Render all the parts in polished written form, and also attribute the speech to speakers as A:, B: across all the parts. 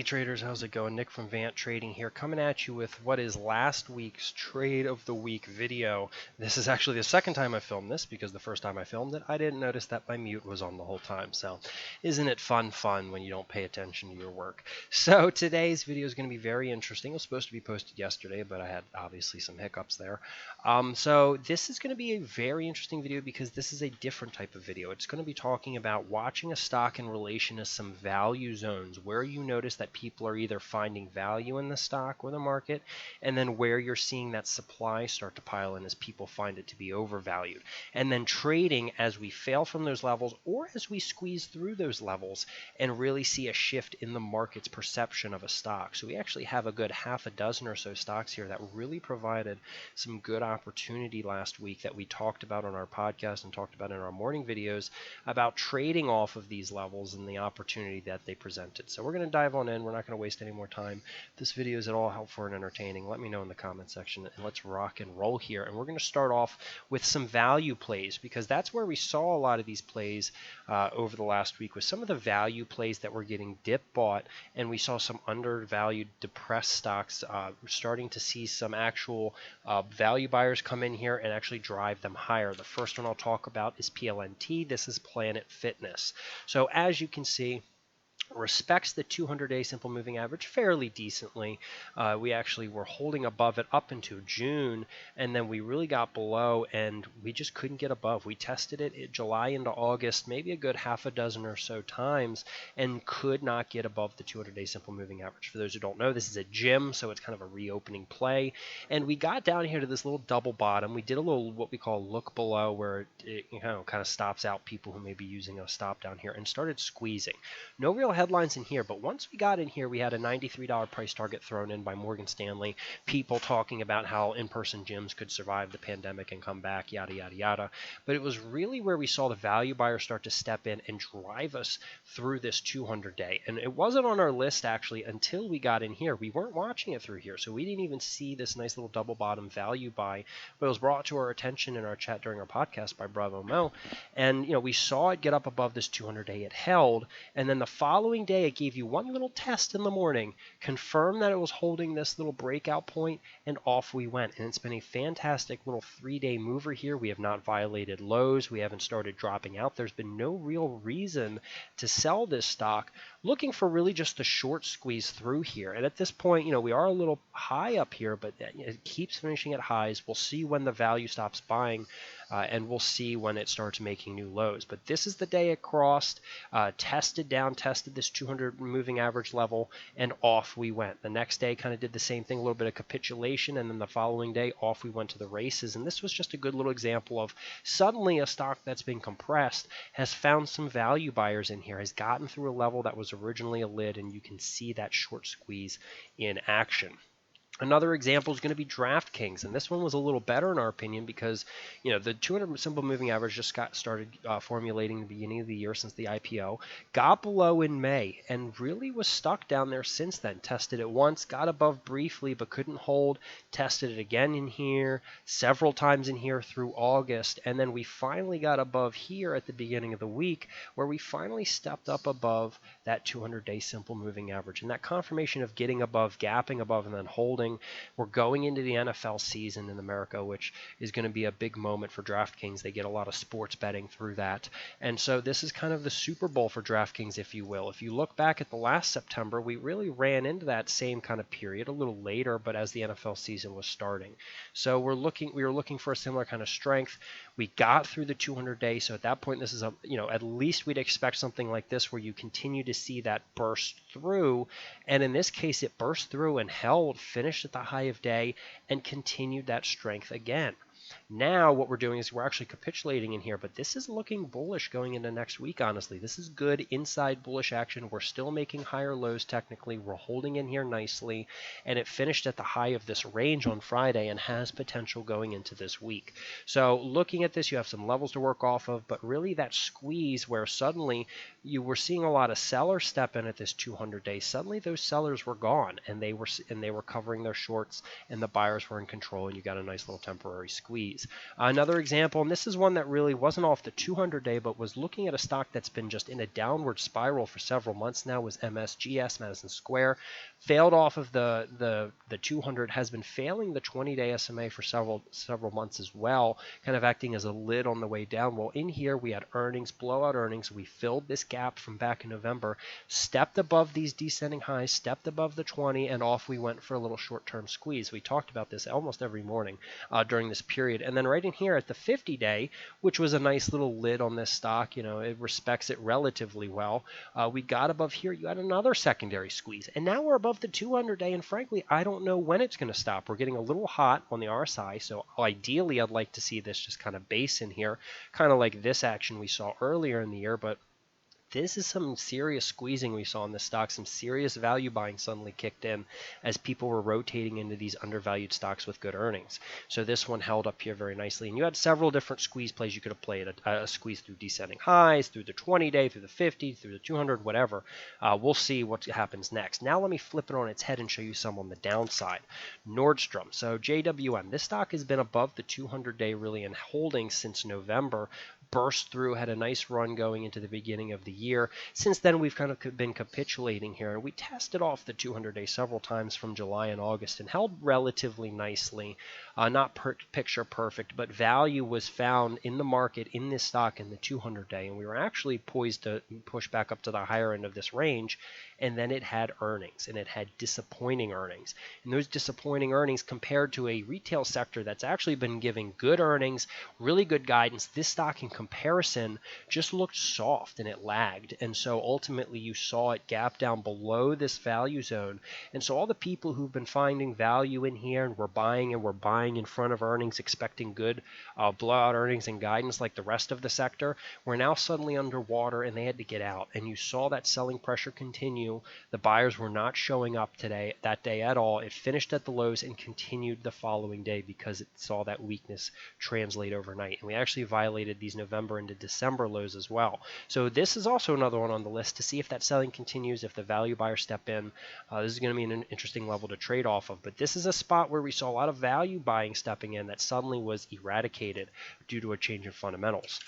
A: traders, how's it going? Nick from Vant Trading here, coming at you with what is last week's Trade of the Week video. This is actually the second time I filmed this because the first time I filmed it, I didn't notice that my mute was on the whole time. So isn't it fun when you don't pay attention to your work? So today's video is going to be very interesting. It was supposed to be posted yesterday, but I had obviously some hiccups there. So this is going to be a very interesting video because this is a different type of video. It's going to be talking about watching a stock in relation to some value zones where you notice that people are either finding value in the stock or the market, and then where you're seeing that supply start to pile in as people find it to be overvalued. And then trading as we fail from those levels or as we squeeze through those levels and really see a shift in the market's perception of a stock. So we actually have a good half a dozen or so stocks here that really provided some good opportunity last week that we talked about on our podcast and talked about in our morning videos about trading off of these levels and the opportunity that they presented. So we're going to dive on in. We're not going to waste any more time. If this video is at all helpful and entertaining, let me know in the comment section, and let's rock and roll here. And we're going to start off with some value plays because that's where we saw a lot of these plays over the last week with some of the value plays that were getting dip bought, and we saw some undervalued depressed stocks starting to see some actual value buyers come in here and actually drive them higher. The first one I'll talk about is PLNT. This is Planet Fitness. So as you can see, respects the 200-day simple moving average fairly decently. We actually were holding above it up into June, and then we really got below and we just couldn't get above. We tested it in July into August, maybe a good half a dozen or so times, and could not get above the 200-day simple moving average. For those who don't know, this is a gym, so it's kind of a reopening play, and we got down here to this little double bottom. We did a little what we call look below, where it kind of stops out people who may be using a stop down here, and started squeezing. No real headlines in here, but once we got in here, we had a $93 price target thrown in by Morgan Stanley, people talking about how in-person gyms could survive the pandemic and come back, yada, yada, yada. But it was really where we saw the value buyers start to step in and drive us through this 200-day. And it wasn't on our list, actually, until we got in here. We weren't watching it through here, so we didn't even see this nice little double bottom value buy, but it was brought to our attention in our chat during our podcast by Bravo Mo. And, we saw it get up above this 200-day. It held, and then the following day it gave you one little test in the morning, confirmed that it was holding this little breakout point, and off we went. And it's been a fantastic little 3-day mover here. We have not violated lows. We haven't started dropping out. There's been no real reason to sell this stock. Looking for really just a short squeeze through here. And at this point, we are a little high up here, but it keeps finishing at highs. We'll see when the value stops buying, and we'll see when it starts making new lows. But this is the day it crossed, tested this 200 moving average level, and off we went. The next day kind of did the same thing, a little bit of capitulation, and then the following day off we went to the races. And this was just a good little example of suddenly a stock that's been compressed has found some value buyers in here, has gotten through a level that was originally a lid, and you can see that short squeeze in action. Another example is going to be DraftKings, and this one was a little better in our opinion because, the 200 simple moving average just got started formulating at the beginning of the year since the IPO, got below in May, and really was stuck down there since then. Tested it once, got above briefly, but couldn't hold, tested it again in here, several times in here through August, and then we finally got above here at the beginning of the week, where we finally stepped up above that 200-day simple moving average. And that confirmation of getting above, gapping above, and then holding. We're going into the NFL season in America, which is going to be a big moment for DraftKings. They get a lot of sports betting through that. And so this is kind of the Super Bowl for DraftKings, if you will. If you look back at the last September, we really ran into that same kind of period a little later, but as the NFL season was starting. So we were looking for a similar kind of strength. We got through the 200-day, so at that point, this is at least we'd expect something like this where you continue to see that burst through. And in this case, it burst through and held, finished at the high of day, and continued that strength again. Now what we're doing is we're actually capitulating in here, but this is looking bullish going into next week, honestly. This is good inside bullish action. We're still making higher lows technically. We're holding in here nicely, and it finished at the high of this range on Friday and has potential going into this week. So looking at this, you have some levels to work off of, but really that squeeze where suddenly you were seeing a lot of sellers step in at this 200-day. Suddenly those sellers were gone, and they were covering their shorts, and the buyers were in control, and you got a nice little temporary squeeze. squeeze. Another example, and this is one that really wasn't off the 200-day, but was looking at a stock that's been just in a downward spiral for several months now, was MSGS, Madison Square. Failed off of the 200, has been failing the 20-day SMA for several months as well, kind of acting as a lid on the way down. Well, in here we had earnings, blowout earnings. We filled this gap from back in November, stepped above these descending highs, stepped above the 20, and off we went for a little short-term squeeze. We talked about this almost every morning during this period. And then right in here at the 50-day, which was a nice little lid on this stock, it respects it relatively well. We got above here. You had another secondary squeeze, and now we're above the 200-day, and frankly, I don't know when it's going to stop. We're getting a little hot on the RSI, so ideally I'd like to see this just kind of base in here, kind of like this action we saw earlier in the year, but this is some serious squeezing we saw in this stock. Some serious value buying suddenly kicked in as people were rotating into these undervalued stocks with good earnings. So this one held up here very nicely. And you had several different squeeze plays you could have played. A squeeze through descending highs, through the 20-day, through the 50, through the 200, whatever. We'll see what happens next. Now let me flip it on its head and show you some on the downside. Nordstrom. So JWM. This stock has been above the 200-day really and holding since November. Burst through, had a nice run going into the beginning of the year. Since then, we've kind of been capitulating here, and we tested off the 200-day several times from July and August and held relatively nicely. Not picture perfect, but value was found in the market in this stock in the 200-day, and we were actually poised to push back up to the higher end of this range. And then it had earnings, and it had disappointing earnings. And those disappointing earnings compared to a retail sector that's actually been giving good earnings, really good guidance, this stock in comparison just looked soft and it lagged. And so ultimately you saw it gap down below this value zone. And so all the people who've been finding value in here and were buying in front of earnings, expecting good blowout earnings and guidance like the rest of the sector, were now suddenly underwater and they had to get out. And you saw that selling pressure continue. The buyers were not showing up that day at all. It finished at the lows and continued the following day because it saw that weakness translate overnight. And we actually violated these November into December lows as well. So this is also another one on the list to see if that selling continues, if the value buyers step in. This is going to be an interesting level to trade off of. But this is a spot where we saw a lot of value buying stepping in that suddenly was eradicated due to a change in fundamentals.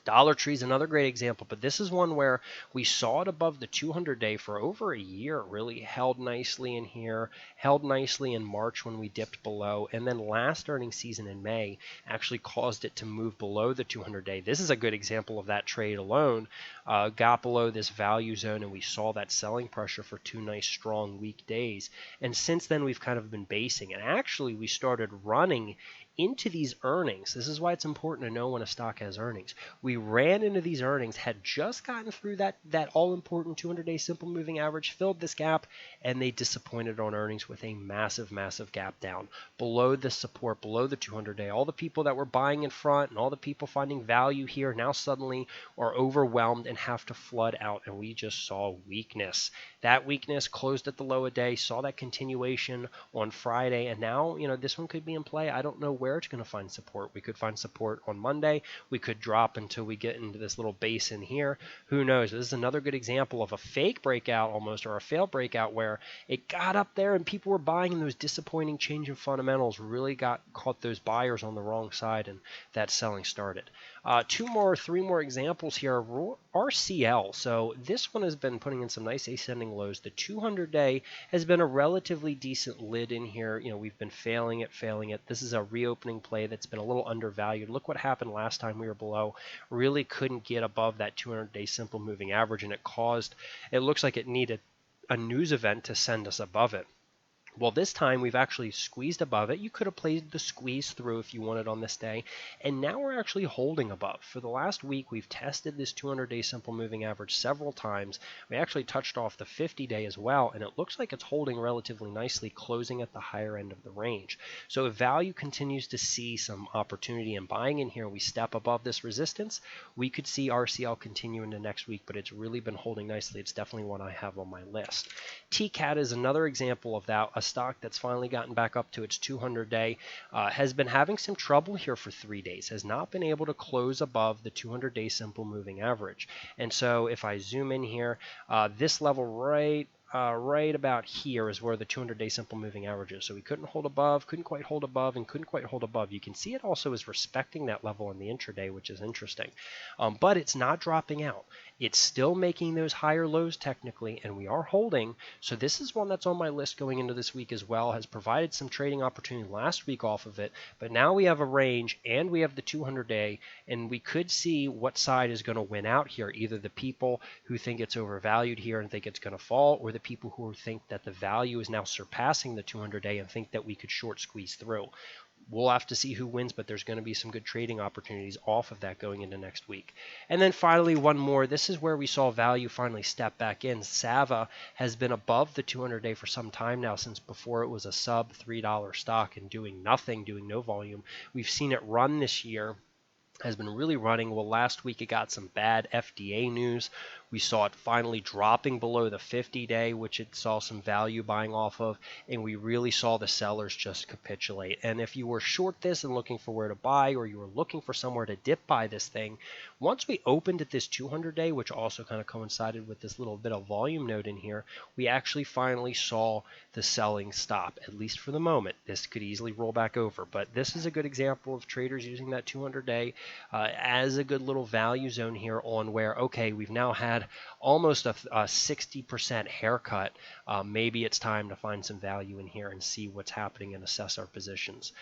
A: Dollar Tree is another great example, but this is one where we saw it above the 200-day for over a year. It really held nicely in here, held nicely in March when we dipped below, and then last earnings season in May actually caused it to move below the 200-day. This is a good example of that trade alone. Got below this value zone, and we saw that selling pressure for 2 nice, strong, weak days. And since then, we've kind of been basing, and actually we started running into these earnings. This is why it's important to know when a stock has earnings. We ran into these earnings, had just gotten through that all-important 200-day simple moving average, filled this gap, and they disappointed on earnings with a massive, massive gap down below the support, below the 200-day. All the people that were buying in front and all the people finding value here now suddenly are overwhelmed and have to flood out, and we just saw weakness. That weakness closed at the low a day, saw that continuation on Friday, and now, this one could be in play. I don't know where it's going to find support. We could find support on Monday. We could drop until we get into this little base in here. Who knows? This is another good example of a fake breakout almost, or a failed breakout where it got up there and people were buying, and those disappointing change in fundamentals really caught those buyers on the wrong side, and that selling started. 3 more examples here. RCL. So this one has been putting in some nice ascending lows. The 200-day has been a relatively decent lid in here. We've been failing it. This is a reopening play that's been a little undervalued. Look what happened last time we were below. Really couldn't get above that 200-day simple moving average, and it looks like it needed a news event to send us above it. Well, this time we've actually squeezed above it. You could have played the squeeze through if you wanted on this day. And now we're actually holding above. For the last week, we've tested this 200-day simple moving average several times. We actually touched off the 50-day as well, and it looks like it's holding relatively nicely, closing at the higher end of the range. So if value continues to see some opportunity in buying in here, we step above this resistance, we could see RCL continue into next week, but it's really been holding nicely. It's definitely one I have on my list. TCAT is another example of that, a stock that's finally gotten back up to its 200-day, has been having some trouble here for 3 days, has not been able to close above the 200-day simple moving average. And so if I zoom in here, this level right right about here is where the 200-day simple moving average is. So we couldn't hold above, couldn't quite hold above, and couldn't quite hold above. You can see it also is respecting that level in the intraday, which is interesting. But it's not dropping out. It's still making those higher lows technically, and we are holding. So this is one that's on my list going into this week as well. Has provided some trading opportunity last week off of it, but now we have a range and we have the 200-day, and we could see what side is going to win out here. Either the people who think it's overvalued here and think it's going to fall, or the people who think that the value is now surpassing the 200-day and think that we could short squeeze through. We'll have to see who wins, but there's going to be some good trading opportunities off of that going into next week. And then finally, one more. This is where we saw value finally step back in. Sava has been above the 200-day for some time now, since before it was a sub $3 stock and doing nothing, doing no volume. We've seen it run this year, has been really running. Well, last week it got some bad FDA news. We saw it finally dropping below the 50-day, which it saw some value buying off of, and we really saw the sellers just capitulate. And if you were short this and looking for where to buy, or you were looking for somewhere to dip buy this thing, once we opened at this 200-day, which also kind of coincided with this little bit of volume node in here, we actually finally saw the selling stop, at least for the moment. This could easily roll back over, but this is a good example of traders using that 200-day as a good little value zone here on where, okay, we've now had almost a 60% haircut. Maybe it's time to find some value in here and see what's happening and assess our positions.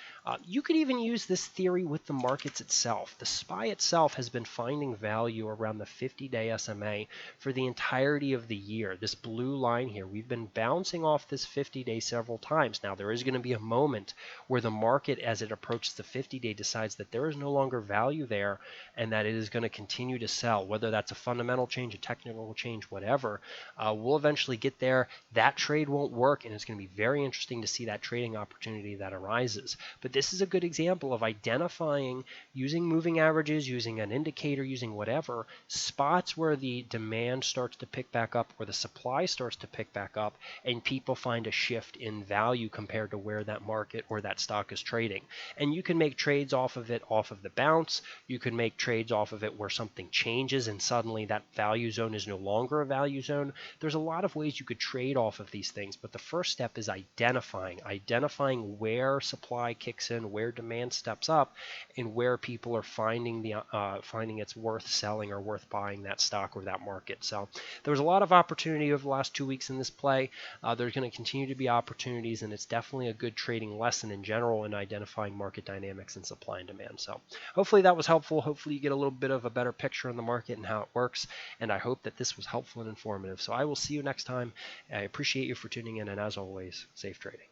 A: You could even use this theory with the markets itself. The SPY itself has been finding value around the 50-day SMA for the entirety of the year. This blue line here, we've been bouncing off this 50-day several times. Now, there is going to be a moment where the market, as it approaches the 50-day, decides that there is no longer value there and that it is going to continue to sell, whether that's a fundamental change, a technical change, whatever. We'll eventually get there. That trade won't work, and it's going to be very interesting to see that trading opportunity that arises. But this is a good example of identifying, using moving averages, using an indicator, using whatever, spots where the demand starts to pick back up, where the supply starts to pick back up, and people find a shift in value compared to where that market or that stock is trading. And you can make trades off of it, off of the bounce. You can make trades off of it where something changes and suddenly that value zone is no longer a value zone. There's a lot of ways you could trade off of these things, but the first step is identifying where supply kicks in, where demand steps up, and where people are finding it's worth selling or worth buying that stock or that market. So there was a lot of opportunity over the last 2 weeks in this play. There's going to continue to be opportunities, and it's definitely a good trading lesson in general in identifying market dynamics and supply and demand. So hopefully that was helpful. Hopefully you get a little bit of a better picture on the market and how it works, and I hope that this was helpful and informative. So I will see you next time. I appreciate you for tuning in, and as always, safe trading.